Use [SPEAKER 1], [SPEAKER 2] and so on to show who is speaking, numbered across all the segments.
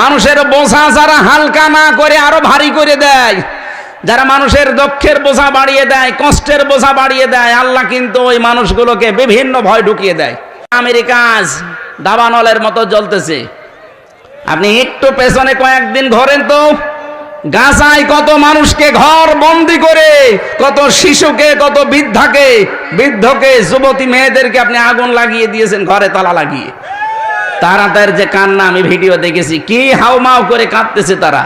[SPEAKER 1] মানুষের বোঝা যারা হালকা না করে আরো ভারী করে দেয়, যারা মানুষের দুঃখের বোঝা বাড়িয়ে দেয়, কষ্টের বোঝা বাড়িয়ে দেয়, আল্লাহ কিন্তু ওই মানুষগুলোকে বিভিন্ন ভয় ঢুকিয়ে দেয়। আমেরিকা আজ দাবানলের মতো জ্বলতেছে। আপনি একটু পেছনে কয়েকদিন ঘোরেন তো, গাজায় কত মানুষকে ঘর বন্দি করে, কত শিশুকে, কত বৃদ্ধকে, যুবতী মেয়েদেরকে আপনি আগুন লাগিয়ে দিয়েছেন, ঘরে তালা লাগিয়ে। তাদের যে কান্না আমি ভিডিও দেখেছি, কি হাউমাউ করে কাঁদতেছে তারা।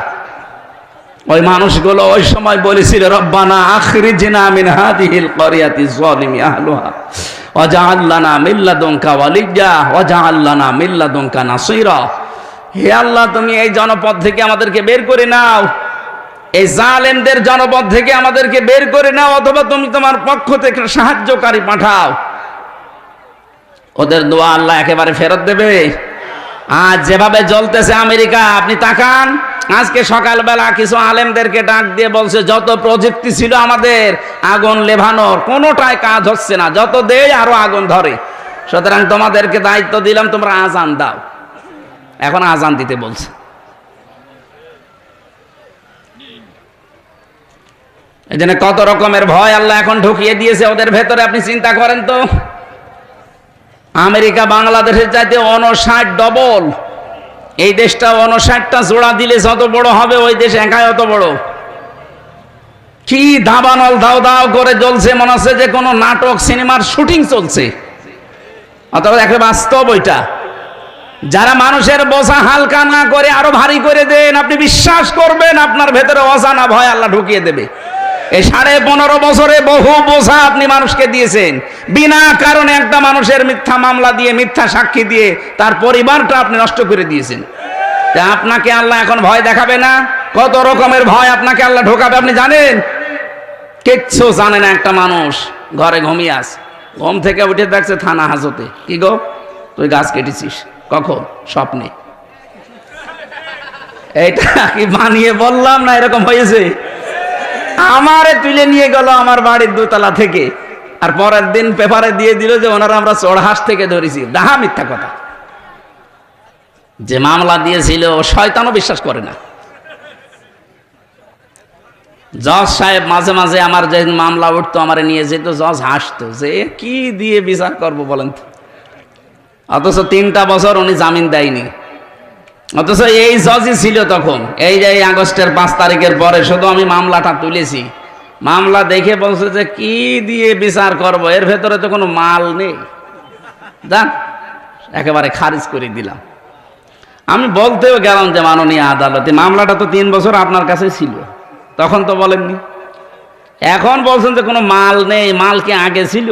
[SPEAKER 1] ওই মানুষগুলো ওই সময় বলেছিল, রব্বানা আখরিজনা মিন হাদিহিল ক্বরিয়াতি যালিমি আহলুহা ওয়াজআল লানা মিন লাদুনকা ওয়ালিয়্যা ওয়াজআল লানা মিন লাদুনকা নাসীরা। হে আল্লাহ, তুমি এই জনপদ থেকে আমাদেরকে বের করে নাও, এই জালেমদের জনপদ থেকে আমাদেরকে বের করে নাও, অথবা তুমি তোমার পক্ষ থেকে সাহায্যকারী পাঠাও। ওদের দোয়া আল্লাহ একেবারে ফেরত দেবে? আজ যেভাবে জ্বলতেছে আমেরিকা, আপনি তাকান। আজকে সকালবেলা কিছু আলেমদেরকে ডাক দিয়ে বলছে, যত প্রযুক্তি ছিল আমাদের আগুন লেভানোর, কোনোটাই কাজ হচ্ছে না, যত দেয় আরো আগুন ধরে। সুতরাং তোমাদেরকে দায়িত্ব দিলাম, তোমরা আজান দাও। এখন আজান দিতে বলছে। এই জন্য কত রকমের ভয় আল্লাহ এখন ঢুকিয়ে দিয়েছে ওদের ভেতরে। আপনি চিন্তা করেন তো, আমেরিকা বাংলাদেশের চাইতে 59 ডবল। এই দেশটা 59টা জোড়া দিলে যত বড় হবে, ওই দেশ একাই অত বড়। কি দাবানল দাও দাও করে জ্বলছে, মনে হচ্ছে যে কোনো নাটক সিনেমার শুটিং চলছে। অথবা একটা বাস্তব ওইটা। যারা মানুষের বোঝা হালকা না করে আরো ভারী করে দেন, আপনি বিশ্বাস করবেন আপনার ভেতরে অজানা ভয় আল্লাহ ঢুকিয়ে দেবে। এই 15.5 বছরে বহু বোঝা আপনি মানুষকে দিয়েছেন, বিনা কারণে একটা মানুষের মিথ্যা মামলা দিয়ে, মিথ্যা সাক্ষী দিয়ে তার পরিবারটা আপনি নষ্ট করে দিয়েছেন। আপনাকে আল্লাহ এখন ভয় দেখাবে না? কত রকমের ভয় আপনাকে আল্লাহ ঢোকাবে আপনি জানেন? কিচ্ছু জানে না একটা মানুষ, ঘরে ঘুমিয়ে আছে, ঘুম থেকে উঠে দেখছে থানা হাজতে। কি গো, তুই গাছ কেটেছিস? কখন? স্বপ্নে। এইটা কি বানিয়ে বললাম না? এরকম হয়েছে। আমারে তুলে নিয়ে গেল আমার বাড়ির দোতলা থেকে, আর পরের দিন পেপারে দিয়ে দিল যে ওনারা আমরা চড়হাঁস থেকে ধরেছি। ডাহা মিথ্যা কথা। যে মামলা দিয়েছিল শয়তানও বিশ্বাস করে না। জজ সাহেব মাঝে মাঝে আমার যে মামলা উঠতো, আমার নিয়ে যেত, জজ হাসতো যে কি দিয়ে বিচার করবো বলেন তো। অথচ 3টা বছর উনি জামিন দেয়নি। অথচ এই জজই ছিল তখন। এই যে আগস্টের 5 তারিখের পরে শুধু আমি মামলাটা তুলেছি, মামলা দেখে বলছে যে কি দিয়ে বিচার করব, এর ভেতরে তো কোনো মাল নেই, জান একেবারে খারিজ করে দিলাম। আমি বলতেও গেলাম যে মাননীয় আদালতে, মামলাটা তো 3 বছর আপনার কাছে ছিল, তখন তো বলেননি। এখন বলছেন যে কোনো মাল নেই, মাল কি আগে ছিল?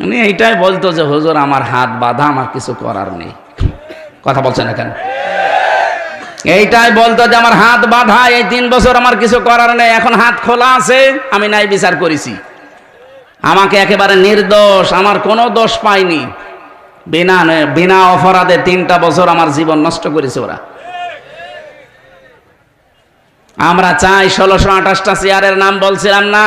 [SPEAKER 1] উনি এইটাই বলতো যে হুজুর আমার হাত বাঁধা, আমার কিছু করার নেই। কথা বলছেন না কেন? এইটাই বলতো যে আমার হাত বাঁধা, এই 3 বছর আমার কিছু করার নেই, এখন হাত খোলা আছে, আমি ন্যায় বিচার করেছি, আমাকে একেবারে নির্দোষ, আমার কোনো দোষ পাইনি, বিনা অপরাধে 3টা বছর আমার জীবন নষ্ট করেছে ওরা। আমরা চাই 1628টা চেয়ারের নাম বলছিলাম না,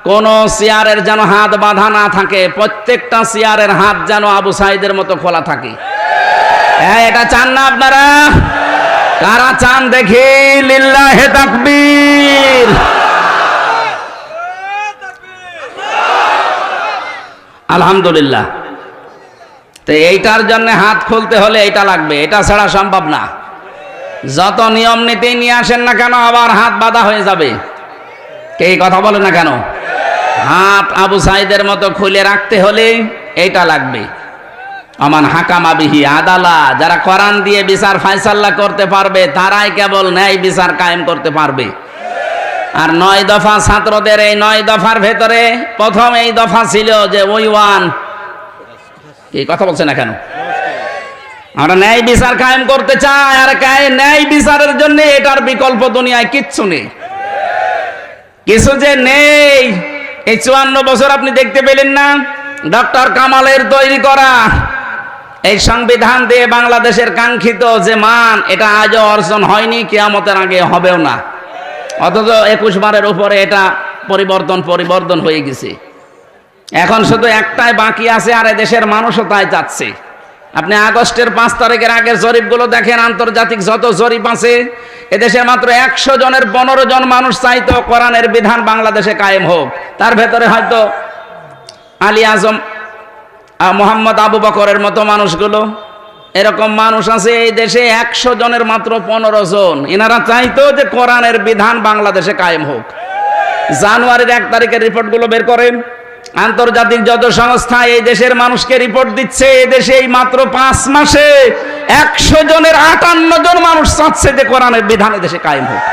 [SPEAKER 1] কোন চেয়ারের যেন হাত বাঁধা না থাকে, প্রত্যেকটা চেয়ারের হাত যেন আবু সাইদের মতো খোলা থাকে। হ্যাঁ, এটা চান না আপনারা? কারা চান দেখি? লিল্লাহে তাকবীর। আলহামদুলিল্লাহ। তো এইটার জন্য হাত খুলতে হলে এটা লাগবে, এটা ছাড়া সম্ভব না। যত নিয়ম নীতি নিয়ে আসেন না কেন, আবার হাত বাঁধা হয়ে যাবে। কে কথা বলে না কেন? হাত আবু সাইদের মতো খুলে রাখতে হলে এইটা লাগবে। আমান হাকামা বিহি আদালা, যারা কোরআন দিয়ে বিচার ফায়সালা করতে পারবে তারাই কেবল ন্যায় বিচার কায়েম করতে পারবে। আর 9 দফা ছাত্রদের, এই 9 দফার ভেতরে প্রথম এই দফা ছিল যে ওই ওয়ান। কি কথা বলছে না কেন? আমরা ন্যায় বিচার কায়েম করতে চাই, আর ন্যায় বিচারের জন্য এটার বিকল্প দুনিয়ায় কিচ্ছু নেই। কিছু যে নেই, এই 54 বছর আপনি দেখতে পেলেন না? ডক্টর কামালের তৈরি করা এই সংবিধান দিয়ে বাংলাদেশের কাঙ্ক্ষিত যে মান, এটা আজও অর্জন হয়নি, কিয়ামতের আগে হবেও না। অথচ 21 বারের উপরে এটা পরিবর্তন হয়ে গেছে। এখন শুধু একটাই বাকি আছে, আর দেশের মানুষও তাই চাচ্ছে। আপনি আগস্টের 5 তারিখের আগের জরিপগুলো দেখেন, আন্তর্জাতিক যত জরিপ আছে, এদেশে মাত্র 100 জনের 15 জন মানুষ চাইতো কোরআনের বিধান বাংলাদেশে কায়েম হোক। তার ভেতরে হয়তো আলী আজম, মোহাম্মদ আবু বকরের মতো মানুষগুলো, এরকম মানুষ আছে এই দেশে 100 জনের মাত্র 15 জন। এনারা চাইতো যে কোরআনের বিধান বাংলাদেশে কায়েম হোক। জানুয়ারির 1 তারিখের রিপোর্টগুলো বের করেন, আন্তর্জাতিক যত সংস্থা এই দেশের মানুষকে রিপোর্ট দিচ্ছে, এই দেশে এই মাত্র 5 মাসে 100 জনের 58 জন মানুষ চাচ্ছে যে কোরআনের বিধান এই দেশে কায়েম হোক।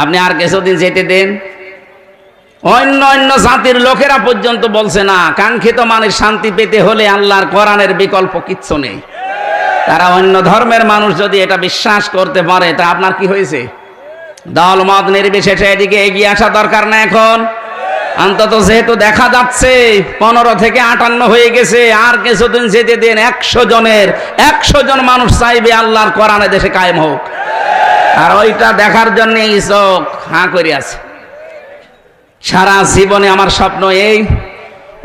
[SPEAKER 1] আপনি আর কিছুদিন যেতে দেন, অন্য জাতির লোকেরা পর্যন্ত বলছে না, কাঙ্ক্ষিত মানের শান্তি পেতে হলে আল্লাহর কোরআনের বিকল্প কিচ্ছু নেই। তারা অন্য ধর্মের মানুষ যদি এটা বিশ্বাস করতে পারে, তা আপনার কি হয়েছে? দল মত নির্বিশেষে এদিকে এগিয়ে আসা দরকার না এখন। অন্তত যেহেতু দেখা যাচ্ছে 15 থেকে 58 হয়ে গেছে, আর কিছুদিন যেতে দেন, 100 জন মানুষ চাইবে আল্লাহর কোরআন দেশে কায়েম হোক। আর ওইটা দেখার জন্য এই চোখ হাঁ করে আছে। সারা জীবনে আমার স্বপ্ন এই,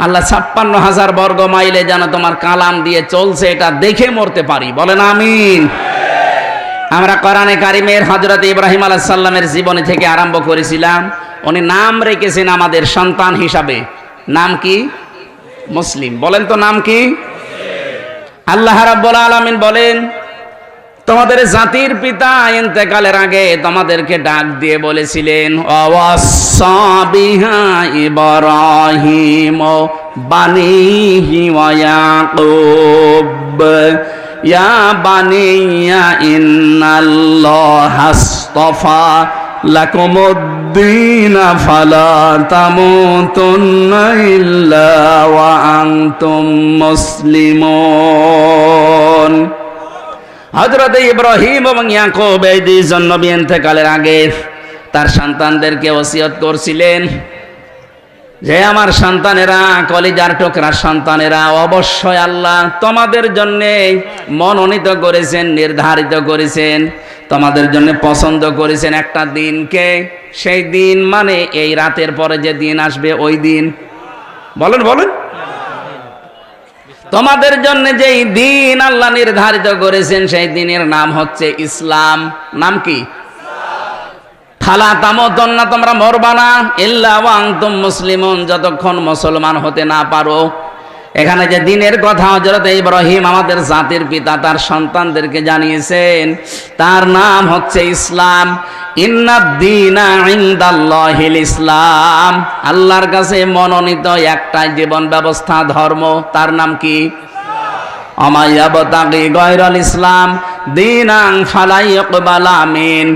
[SPEAKER 1] আল্লাহ 56,000 বর্গ মাইলে যেন তোমার কালাম দিয়ে চলছে, এটা দেখে মরতে পারি। বলেন আমিন। আমরা কোরআনে কারিমের হযরত ইব্রাহিম আলাইহিস সালামের জীবনী থেকে আরম্ভ করেছিলাম। উনি নাম রেখেছেন আমাদের সন্তান হিসাবে। নাম কি? মুসলিম। বলেন তো নাম কি? আল্লাহ রাব্বুল আলামিন বলেন, তোমাদের জাতির পিতা ইন্তেকালের আগে তোমাদেরকে ডাক দিয়ে বলেছিলেন, ওয়াসা বিহা ইব্রাহিম বানিহি ওয়া ইয়াকুব ইয়া বানিয়া ইন্নাল্লাহা আস্তাফা লাকুমুদ্দিন ফালা তামুতুন্না ইল্লা ওয়া আনতুম মুসলিমুন। হযরত ইব্রাহিম এবং ইয়াকুব এই দুইজন নবী ইন্তেকালের আগে তার সন্তানদেরকে ওসিয়ত করছিলেন যে আমার সন্তানেরা, কলিজার টুকরা সন্তানেরা, অবশ্যই আল্লাহ তোমাদের জন্য মনোনীত করেছেন, নির্ধারিত করেছেন, তোমাদের জন্য পছন্দ করেছেন একটা দিনকে। সেই দিন মানে এই রাতের পরে যে দিন আসবে ওই দিন। বলেন বলেন। তোমাদের জন্য যেই দিন আল্লাহ নির্ধারিত করেছেন সেই দিনের নাম হচ্ছে ইসলাম। নাম কি? ফালা তামুতুন্না, তোমরা মরবা না, ইল্লা ওয়া আনতুম মুসলিমুন, যতক্ষণ মুসলমান হতে না পারো। এখানে যে দিনের কথা হযরত ইব্রাহিম আমাদের জাতির পিতা তার সন্তানদেরকে জানিয়েছেন, তার নাম হচ্ছে ইসলাম। ইন্নাদ-দীনা ইনদাল্লাহিল ইসলাম, আল্লাহর কাছে মনোনীত একটাই জীবন ব্যবস্থা, ধর্ম, তার নাম কি? আমা ইয়াবতাগি গায়রাল ইসলাম দীনান ফালা ইউকবালা মিন।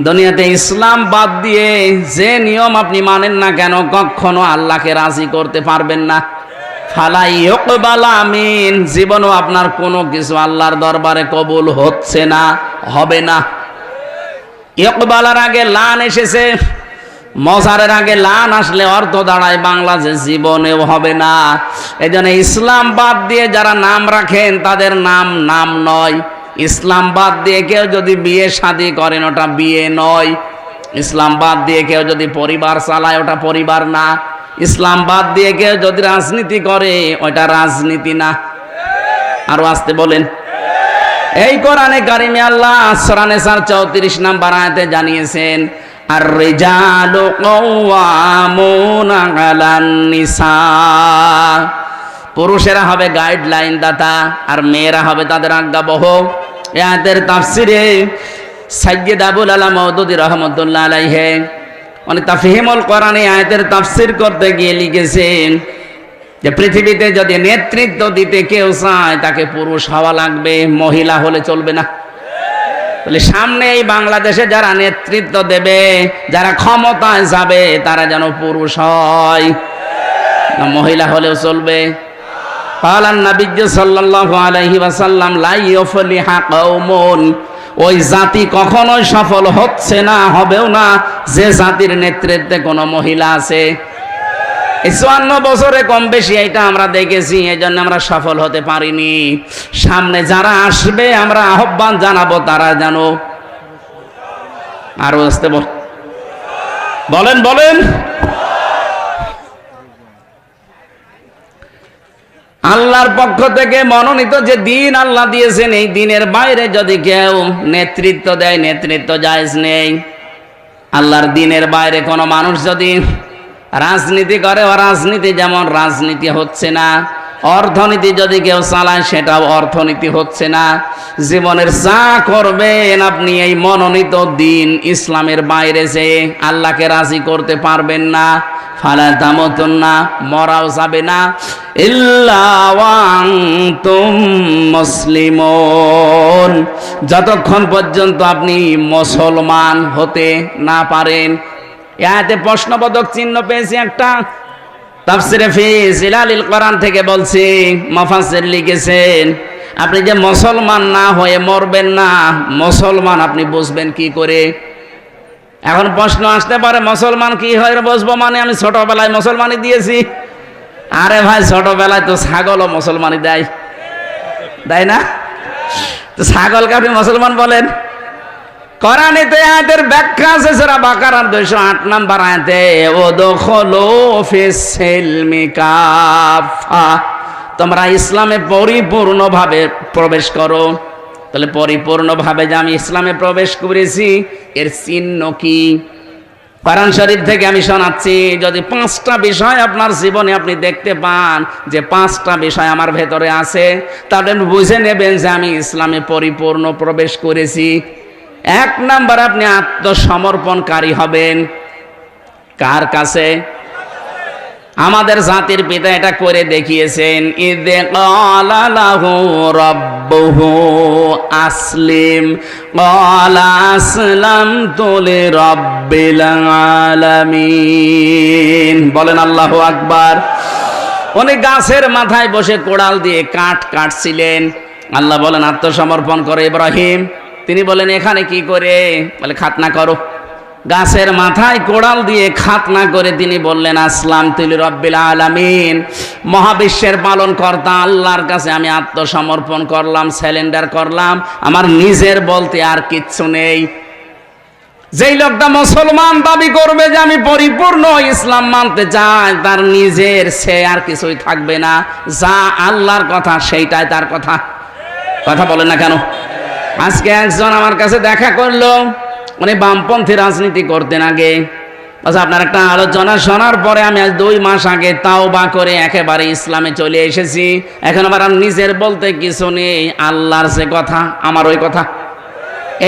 [SPEAKER 1] দুনিয়াতে ইসলাম বাদ দিয়ে যে নিয়ম আপনি মানেন না কেন, কখনো আল্লাহকে রাজি করতে পারবেন না। ফালা ইউকবালা মিন, জীবনও আপনার কোনো কিছু আল্লাহর দরবারে কবুল হচ্ছে না, হবে না। ইকবালার আগে লান এসেছে, মজারের আগে লান আসলে অর্থ দাঁড়ায় বাংলা যে জীবনেও হবে না। এই জন্য ইসলাম বাদ দিয়ে যারা নাম রাখেন তাদের নাম নাম নয়। ইসলাম বাদ দিয়ে কেউ যদি বিয়ে শাদী করেন ওটা বিয়ে নয়। ইসলাম বাদ দিয়ে কেউ যদি পরিবার চালায় ওটা পরিবার না। ইসলাম বাদ দিয়ে কেউ যদি রাজনীতি করে ওটা রাজনীতি না। আরো আসতে বলেন। এই কোরআনে কারিমে আল্লাহ সূরা নিসার 34 নম্বর আয়াতে জানিয়েছেন, আর রিজালু কাওয়ামুনা আলান নিসা, পুরুষেরা হবে গাইডলাইন দাতা আর মেয়েরা হবে তাদের আজ্ঞাবহ। এই আয়াতের তাফসিরে সাইয়্যিদ আবুল আলা মওদুদী রাহমাতুল্লাহ আলাইহি উনি তাফহিমুল কোরআনে আয়াতের তাফসির করতে গিয়ে লিখেছেন যে পৃথিবীতে যদি নেতৃত্ব দিতে কেউ চায় তাকে পুরুষ হওয়া লাগবে, মহিলা হলে চলবে না। তাহলে সামনে এই বাংলাদেশে যারা নেতৃত্ব দেবে, যারা ক্ষমতায় যাবে, তারা যেন পুরুষ হয়, না মহিলা হলেও চলবে। কালান নবী সাল্লাল্লাহু আলাইহি ওয়াসাল্লাম লা ইউফলিহা কওমুন, ওই জাতি কখনোই সফল হচ্ছে না, হবেও না যে জাতির নেতৃত্বে কোনো মহিলা আছে। 54 বছরে কম বেশি এটা আমরা দেখেছি, এই জন্য আমরা সফল হতে পারিনি। সামনে যারা আসবে আমরা আহ্বান জানাবো তারা জানো। আরো আসতে বলেন বলেন। আল্লাহর পক্ষ থেকে মনোনীত যে দিন আল্লাহ দিয়েছেন, এই দিনের বাইরে যদি কেউ নেতৃত্ব দেয়, নেতৃত্ব জায়েজ নেই। আল্লাহর দিনের বাইরে কোনো মানুষ যদি রাজনীতি করে, ও রাজনীতি যেমন রাজনীতি হচ্ছে না, অর্থনীতি যদি কেউ চালায় সেটাও অর্থনীতি হচ্ছে না। জীবনের যা করবেন আপনি এই মনোনীত দিন ইসলামের বাইরে যেয়ে আল্লাহকে রাজি করতে পারবেন না। ফালা তামুতুন্না, মরাও যাবে না, ইল্লা ওয়া আনতুম মুসলিমুন, যতক্ষণ পর্যন্ত আপনি মুসলমান হতে না পারেন। এতে প্রশ্নবোধক চিহ্ন পেয়েছি একটা, তাফসিরে ফি জিলালিল কোরআন থেকে বলছি, মুফাসসির লিখেছেন আপনি যে মুসলমান না হয়ে মরবেন না, মুসলমান আপনি বুঝবেন কি করে? এখন প্রশ্ন আসতে পারে, মুসলমান কি হয়ে বুঝবো? মানে আমি ছোটবেলায় মুসলমানি দিয়েছি। আরে ভাই, ছোটবেলায় তো ছাগলও মুসলমানি দেয়, দেয় না? তো ছাগলকে আপনি মুসলমান বলেন? কোরআনে তো আয়াতের ব্যাখ্যা আছে, সূরা বাকারার 208 নম্বর আয়াতে, ওয়াদখুলু ফিস সিলমি কাফা, তোমরা ইসলামে পরিপূর্ণভাবে প্রবেশ করো। তাহলে পরিপূর্ণভাবে যে আমি ইসলামে প্রবেশ করেছি এর চিহ্ন কি? কোরআন শরীফ থেকে আমি শোনাচ্ছি, যদি 5টা বিষয় আপনার জীবনে আপনি দেখতে পান যে 5টা বিষয় আমার ভেতরে আছে, তাহলে বুঝে নেবেন যে আমি ইসলামে পরিপূর্ণ প্রবেশ করেছি। 1 নাম্বার, আপনি আত্মসমর্পণকারী হবেন। কার কাছে? আমাদের জাতির পিতা এটা করে দেখিয়েছেন, ইযে ক্বালা লাহু রাব্বুহু আসলিম ক্বালা আসলামতু লিরাব্বিল আলামিন। বলেন আল্লাহু আকবার। উনি গাছের মাথায় বসে কোড়াল দিয়ে কাঠ কাটছিলেন। আল্লাহ বলেন আত্মসমর্পণ করে ইব্রাহিম। তিনি বলেন এখানে কি করে? বলে খাতনা করো। গাছের মাথায় কোড়াল দিয়ে খাতনা করে তিনি বললেন আসলামতু লিরাব্বিল আলামিন, মহাবিশ্বের পালনকর্তা আল্লাহর কাছে আমি আত্মসমর্পণ করলাম, স্যালেন্ডার করলাম, আমার নিজের বলতে আর কিচ্ছু নেই। যেই লোকটা মুসলমান দাবি করবে যে আমি পরিপূর্ণ ইসলাম মানতে চাই, তার নিজের সে আর কিছুই থাকবে না, যা আল্লাহর কথা সেইটাই তার কথা। কথা বলেন না কেন? আজকে একজন আমার কাছে দেখা করলো, উনি বামপন্থী রাজনীতি করতেন আগে। আচ্ছা, আপনার একটা আলোচনা শোনার পরে আমি আজ 2 মাস আগে তাওবা করে একেবারে ইসলামে চলে এসেছি। এখন আবার নিজের বলতে কিছু নেই, আল্লাহর যে কথা আমার ওই কথা।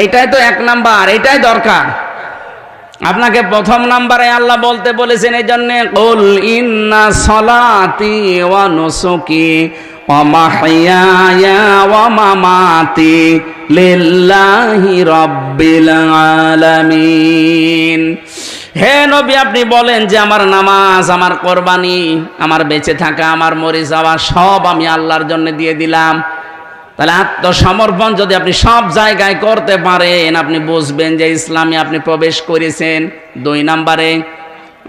[SPEAKER 1] এইটাই তো 1 নাম্বার, এইটাই দরকার। আপনাকে 1ম নাম্বারে আল্লাহ বলতে বলেছেন এই জন্যে, কুল ইন্না সলাতি ওয়া নুসুকি ওয়া মাহইয়ায়া ওয়া মামাতি লিল্লাহি রাব্বিল আলামিন। হে নবী, আপনি বলেন যে আমার নামাজ, আমার কোরবানি, আমার বেঁচে থাকা, আমার মরে যাওয়া সব আমি আল্লাহর জন্য দিয়ে দিলাম। তাহলে আত্মসমর্পণ যদি আপনি সব জায়গায় করতে পারেন, আপনি বুঝবেন যে ইসলামে আপনি প্রবেশ করেছেন। 2 নাম্বারে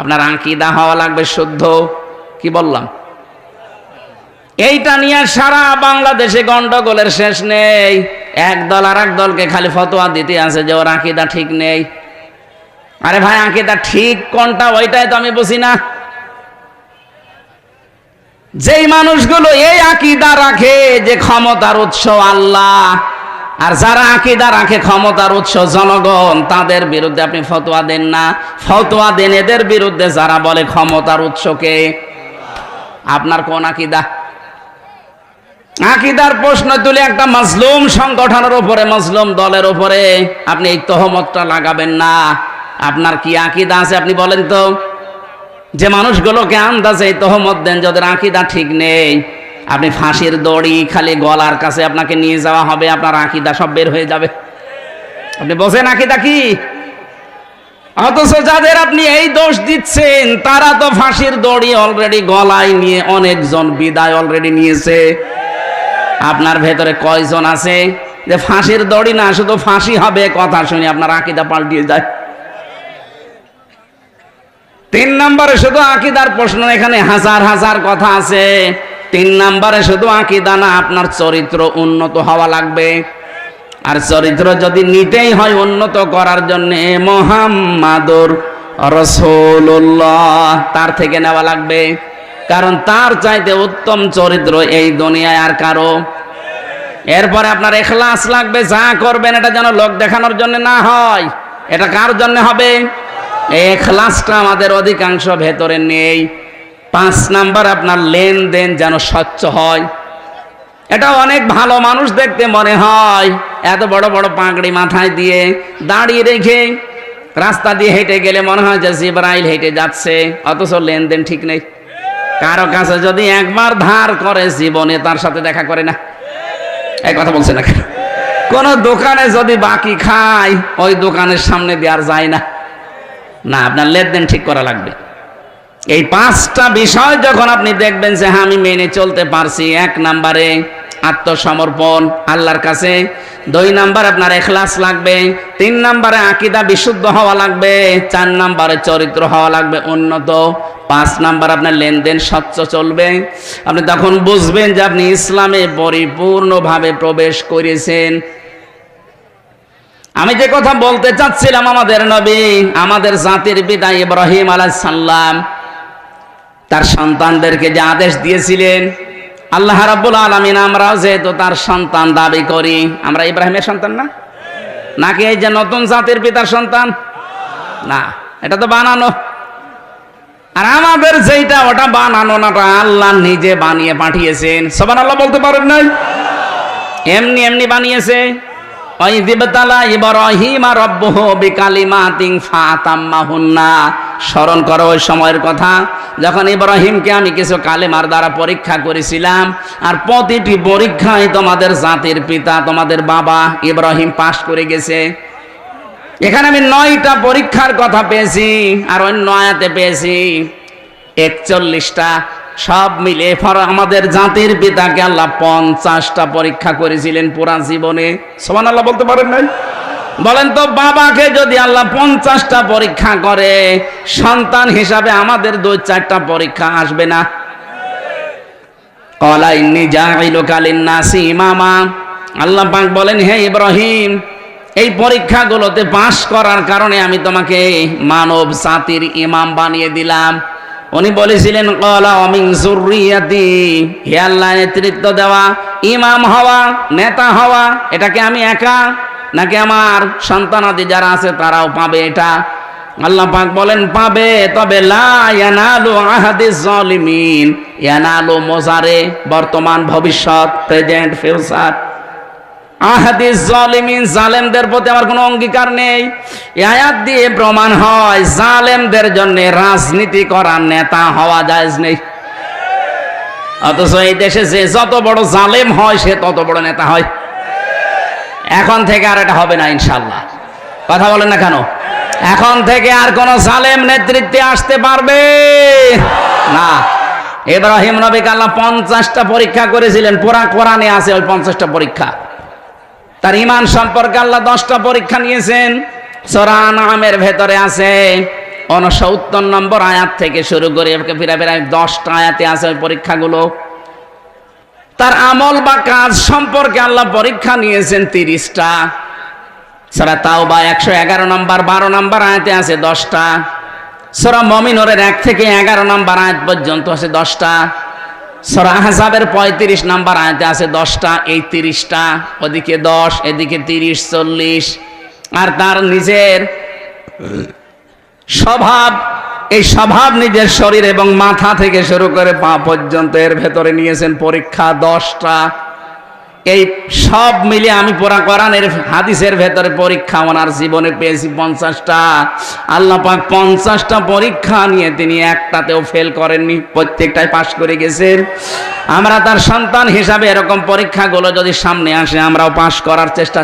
[SPEAKER 1] আপনার আকীদা হওয়া লাগবে শুদ্ধ। কি বললাম? এইটা নিয়ে সারা বাংলাদেশে গন্ডগোলের শেষ নেই। এক দল আর এক দলকে খালি ফতোয়া দিতে আছে যে ওর আকীদা ঠিক নেই। আরে ভাই, আকীদা ঠিক কোনটা ওইটাই তো আমি বুঝি না। যেই মানুষগুলো এই আকীদা রাখে যে ক্ষমতার উৎস আল্লাহ, আর যারা আকীদা রাখে ক্ষমতার উৎস জনগণ, তাদের বিরুদ্ধে আপনি ফতোয়া দেন না। ফতোয়া দেন এদের বিরুদ্ধে যারা বলে ক্ষমতার উৎসকে। আপনার কোন আকীদা? আকীদার প্রশ্ন তুলে একটা মাজলুম সংগঠনের উপরে, মাজলুম দলের উপরে আপনি এই তহমতটা লাগাবেন না। আপনার কি আকীদা আছে আপনি বলেন তো? যে মানুষগুলোকে আন্দাজে এই তহমত দেন যাদের আকীদা ঠিক নেই, আপনি ফাঁসির দড়ি খালি গলার কাছে আপনাকে নিয়ে যাওয়া হবে, আপনার আকীদা সব বের হয়ে যাবে। আপনি বোঝেন আকীদা কি? অথচ যাদের আপনি এই দোষ দিচ্ছেন তারা তো ফাঁসির দড়ি অলরেডি গলায় নিয়ে অনেকজন বিদায় অলরেডি নিয়েছে। আপনার ভেতরে কয়জন আছে যে ফাঁসির দড়ি না, শুধু ফাঁসি হবে কথা শুনে আপনার আকীদা পাল্টিয়ে যায়? 3 নম্বরে শুধু আকীদার প্রশ্ন, এখানে হাজার হাজার কথা আছে। 3 নম্বরে শুধু আকীদা না, আপনার চরিত্র উন্নত হওয়া লাগবে। আর চরিত্র যদি নিতেই হয় উন্নত করার জন্য, মুহাম্মাদুর রাসূলুল্লাহ তার থেকে নেওয়া লাগবে। কারণ তার চাইতে উত্তম চরিত্র এই দুনিয়ায় আর কারো। এরপরে আপনার ইখলাস লাগবে, যা করবেন এটা যেন লোক দেখানোর জন্য না হয়। এটা কার জন্য হবে? এই ইখলাসটা আমাদের অধিকাংশ ভেতরে নেই। 5 নাম্বার, আপনার লেনদেন যেন স্বচ্ছ হয়। এটা অনেক ভালো মানুষ দেখতে মনে হয়, এত বড় বড় পাগড়ি মাথায় দিয়ে দাঁড়িয়ে রেখে রাস্তা দিয়ে হেঁটে গেলে মনে হয় যে জিবরাইল হেঁটে যাচ্ছে, অথচ লেনদেন ঠিক নেই। কারো কাছে যদি একবার ধার করে জীবনে তার সাথে দেখা করে না। এই কথা বলছে না? কোন দোকানে যদি বাকি খায় ওই দোকানের সামনে দিয়ে আর যায় না। না, আপনার লেনদেন ঠিক করা লাগবে। এই 5টা বিষয় যখন আপনি দেখবেন যে হ্যাঁ আমি মেনে চলতে পারছি, 1 নম্বরে আত্মসমর্পণ আল্লাহর কাছে, 2 নাম্বার আপনার ইখলাস লাগবে, 3 নাম্বারে আকীদা বিশুদ্ধ হওয়া লাগবে, 4 নাম্বারে চরিত্র হওয়া লাগবে উন্নত, 5 নাম্বার আপনার লেনদেন স্বচ্ছ চলবে। আপনি তখন বুঝবেন যে আপনি ইসলামে পরিপূর্ণভাবে প্রবেশ করেছেন। আমি যে কথা বলতে চাচ্ছিলাম, আমাদের নবী, আমাদের জাতির পিতা ইব্রাহিম আলাইহিস সালাম তার সন্তানদেরকে যে আদেশ দিয়েছিলেন, আল্লাহ রাব্বুল আলামিন আমরাও যেহেতু তার সন্তান দাবি করি, আমরা ইব্রাহিমের সন্তান না? নাকি এই যে নতুন জাতির পিতার সন্তান? না, এটা তো বানানো। আর আমাদের যেটা ওটা বানানো না, আল্লাহ নিজে বানিয়ে পাঠিয়েছেন। সুবহানাল্লাহ বলতে পারেন নাই? এমনি এমনি বানিয়েছে। স্মরণ করো ওই সময়ের কথা যখন ইব্রাহিমকে আমি কিছু কালেমার দ্বারা পরীক্ষা করেছিলাম, আর প্রতিটি পরীক্ষায় তোমাদের জাতির পিতা, তোমাদের বাবা ইব্রাহিম পাশ করে গেছে। এখানে আমি 9টা পরীক্ষার কথা পেয়েছি, আর অন্য আয়াতে পেয়েছি 41টা। সব মিলে আমাদের জাতির পিতাকে আল্লাহ 50টা পরীক্ষা করেছিলেন পুরা জীবনে। সুবহানাল্লাহ বলতে পারেন নাই? বলেন তো, বাবাকে যদি আল্লাহ 50টা পরীক্ষা করে, সন্তান হিসাবে আমাদের 2-4টা পরীক্ষা আসবে না? ক্বালা ইন্নী জাইলুকা লিন-নাসি ইমামা। আল্লাহ পাক বলেন, হে ইব্রাহিম, এই পরীক্ষাগুলোতে পাশ করার কারণে আমি তোমাকে মানব জাতির ইমাম বানিয়ে দিলাম। উনি বলেছিলেন, ক্বালা ওয়া মিন যুররিয়াতি, হে আল্লাহ, নেতৃত্ব দেওয়া, ইমাম হওয়া, নেতা হওয়া, এটাকে আমি একা নাকি আমার সন্তানাদি যারা আছে তারাও পাবে? এটা আল্লাহ পাক বলেন পাবে, তবে লা ইয়ানালু আহাদিজ জালিমিন। ইয়ানালু মোজারে, বর্তমান, ভবিষ্যৎ, প্রেজেন্ট, ফিউচার। আহাদিজ জালিমিন, জালেমদের প্রতি আমার কোনো অঙ্গীকার নেই। এই আয়াত দিয়ে প্রমাণ হয় জালেমদের জন্য রাজনীতি করা, নেতা হওয়া জায়েজ নেই। অথচ এই দেশে যে যত বড় জালেম হয় সে তত বড় নেতা হয়। এখন থেকে আর এটা হবে না ইনশাআল্লাহ। কথা বলেন না কেন? এখন থেকে আর কোন জালেম নেতৃত্বে আসতে পারবে না। ইব্রাহিম নবীকে আল্লাহ 50টা পরীক্ষা করেছিলেন, পুরা কোরআনে আছে ওই 50টা পরীক্ষা। তার ঈমান সম্পর্কে আল্লাহ 10টা পরীক্ষা নিয়েছেন। সূরা আনআমের ভেতরে আছে 69 নম্বর আয়াত থেকে শুরু করে প্রায় 10টা আয়াতে আছে ওই পরীক্ষাগুলো। তার আমল বা কাজ সম্পর্কে আল্লাহ পরীক্ষা নিয়েছেন 30টা। সূরা তাওবা 111 নম্বর 12 নম্বর আয়াতে আছে 10টা। সূরা মুমিনুরের 1 থেকে 11 নম্বর আয়াত পর্যন্ত আছে 10টা। সূরা আহজাবের 35 নম্বর আয়াতে আছে 10টা। এই 30টা, ওদিকে 10, এদিকে 30, 40। আর তার নিজের স্বভাব, এই স্বভাব নিজের শরীর এবং মাথা থেকে শুরু করে পা পর্যন্ত এর ভেতরে নিয়েছেন পরীক্ষা 10টা। এই সব মিলে আমি পুরা কোরআনের হাদিসের ভেতরে পরীক্ষা ওনার জীবনে পেয়েছি 50টা। আল্লাহ পাক 50টা পরীক্ষা নিয়ে তিনি একটাতেও ফেল করেননি, প্রত্যেকটাই পাশ করে গেছেন। আমরা তার সন্তান হিসাবে এরকম পরীক্ষাগুলো যদি সামনে আসে আমরাও পাশ করার চেষ্টা